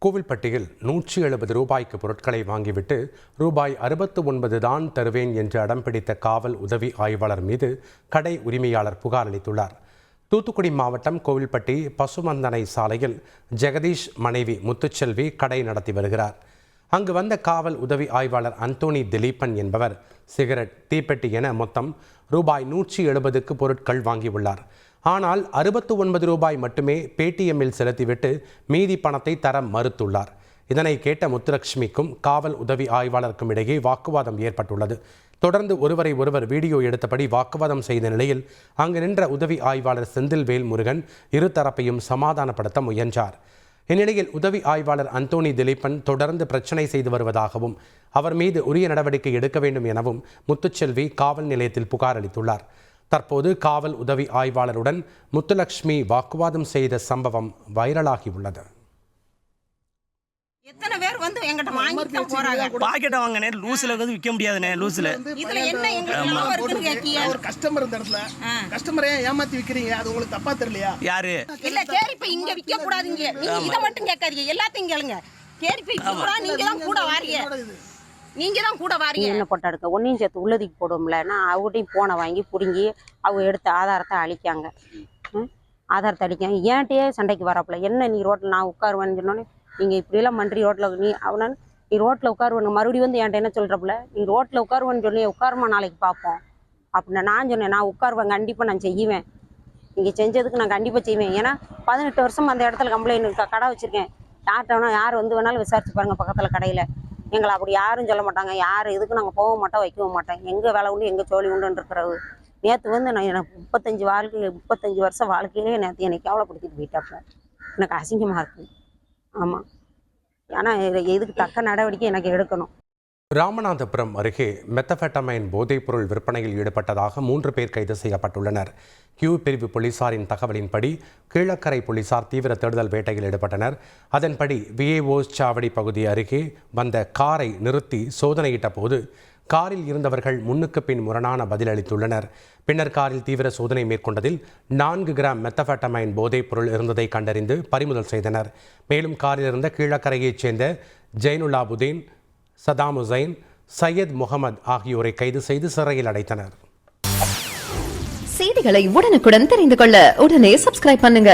கோவில்பட்டியில் 170 ரூபாய்க்கு பொருட்களை வாங்கிவிட்டு ரூபாய் 69 தான் தருவேன் என்று அடம்பிடித்த காவல் உதவி ஆய்வாளர் மீது கடை உரிமையாளர் புகார் அளித்துள்ளார். தூத்துக்குடி மாவட்டம் கோவில்பட்டி பசுமந்தனை சாலையில் ஜெகதீஷ் மனைவி முத்துச்செல்வி கடை நடத்தி வருகிறார். அங்கு வந்த காவல் உதவி ஆய்வாளர் அந்தோனி திலீபன் என்பவர் சிகரெட், தீப்பெட்டி என மொத்தம் ரூபாய் 170க்கு பொருட்கள் வாங்கியுள்ளார். ஆனால் 69 ரூபாய் மட்டுமே பேடிஎம்மில் செலுத்திவிட்டு மீதி பணத்தை தர மறுத்துள்ளார். இதனை கேட்ட முத்துலட்சுமிக்கும் காவல் உதவி ஆய்வாளருக்கும் இடையே வாக்குவாதம் ஏற்பட்டுள்ளது. தொடர்ந்து ஒருவரை ஒருவர் வீடியோ எடுத்தபடி வாக்குவாதம் செய்த நிலையில் அங்கு நின்ற உதவி ஆய்வாளர் செந்தில்வேல் முருகன் இருதரப்பையும் சமாதானப்படுத்த முயன்றார். இந்நிலையில் உதவி ஆய்வாளர் அந்தோனி திலீபன் தொடர்ந்து பிரச்சனை செய்து வருவதாகவும் அவர் மீது உரிய நடவடிக்கை எடுக்க வேண்டும் எனவும் முத்துச்செல்வி காவல் நிலையத்தில் புகார் அளித்துள்ளார். தற்போது காவல் உதவி ஆய்வாளருடன் முத்துலட்சுமி வாக்குவாதம் செய்த சம்பவம் வைரலாகியுள்ளது. எத்தனை பேர் வந்து எங்கிட்ட வாங்கிட்டு போறாங்க? பாக்கெட்டை வாங்கினே லூஸ்ல வந்து விற்க முடியாதுனே. லூஸ்ல இதுல என்ன எங்களுக்கு இருக்குன்னு கேக்கியா? ஒரு கஸ்டமர் இந்த இடத்துல கஸ்டமரை ஏமாத்தி விக்கிறீங்க, அது உங்களுக்கு தப்பா தெரியலையா? யாரு இல்ல சரி, இப்ப இங்க விற்க கூடாதுங்க. நீங்க இத மட்டும் கேட்காதீங்க, எல்லாத்தையும் கேளுங்க. சரி, இப்ப விற்க கூடாது, நீங்க தான் கூட வாரீங்க. நீங்க தான் கூட வாரீங்க. என்ன போட்டா எடுக்க ஒன்னையும் சேர்த்து உள்ளதுக்கு போடுவோம்ல. நான் அவங்ககிட்டையும் போனை வாங்கி பிடுங்கி அவங்க எடுத்த ஆதாரத்தை அழிக்காங்க. ஆதாரத்தை அழிக்காங்க. ஏன்ட்டே சண்டைக்கு வரப்பல என்ன நீ ரோட்டில் நான் உட்காருவேன்னு சொன்னோன்னே நீங்கள் இப்படியெல்லாம் மன்றி ரோட்டில் நீ ரோட்டில் உட்காருவேன். மறுபடியும் வந்து என்கிட்ட என்ன சொல்கிறப்பல நீ ரோட்டில் உட்காருவேன்னு சொன்னி உட்காருமா நாளைக்கு பார்ப்போம் அப்படின்னு நான் சொன்னேன். நான் உட்காருவேன், கண்டிப்பாக நான் செய்வேன். நீங்கள் செஞ்சதுக்கு நான் கண்டிப்பாக செய்வேன். ஏன்னா 18 வருஷம் அந்த இடத்துல கம்ப்ளைண்ட் கடை வச்சுருக்கேன். யார்கிட்ட வேணால் யார் வந்து வேணாலும் விசாரிச்சு பாருங்கள். பக்கத்தில் கடையில் எங்களை அப்படி யாரும் சொல்ல மாட்டாங்க. யார் இதுக்கு நாங்கள் போக மாட்டோம், வைக்கவும் மாட்டோம். எங்கள் வேலை உண்டு, எங்கள் ஜோலி உண்டுன்னு இருக்கிறது. நேற்று வந்து நான் எனக்கு 35 வருஷம் வாழ்க்கையிலே நேற்று என்னை கேவலப்படுத்திட்டு போயிட்டாப்ப. எனக்கு அசிங்கமாக இருக்குது. ஆமாம், ஆனால் இதுக்கு தக்க நடவடிக்கை எனக்கு எடுக்கணும். ராமநாதபுரம் அருகே மெத்தபெட்டமைன் போதைப்பொருள் விற்பனையில் ஈடுபட்டதாக 3 பேர் கைது செய்யப்பட்டுள்ளனர். கியூ பிரிவு போலீசாரின் தகவலின்படி கீழக்கரை போலீசார் தீவிர தேடுதல் வேட்டையில் ஈடுபட்டனர். அதன்படி விஏஓஸ் சாவடி பகுதி அருகே வந்த காரை நிறுத்தி சோதனையிட்ட போது காரில் இருந்தவர்கள் முன்னுக்கு பின் முரணான பதிலளித்துள்ளனர். பின்னர் காரில் தீவிர சோதனை மேற்கொண்டதில் 4 கிராம் மெத்தபெட்டமைன் போதைப்பொருள் இருந்ததை கண்டறிந்து பறிமுதல் செய்தனர். மேலும் காரில் இருந்த கீழக்கரையைச் சேர்ந்த ஜெயினுலாபுதீன், சதாம் ஹுசைன், சையத் முகமது ஆகியோரை கைது செய்து சிறையில் அடைத்தனர். செய்திகளை உடனுக்குடன் தெரிந்து கொள்ள உடனே சப்ஸ்கிரைப் பண்ணுங்க.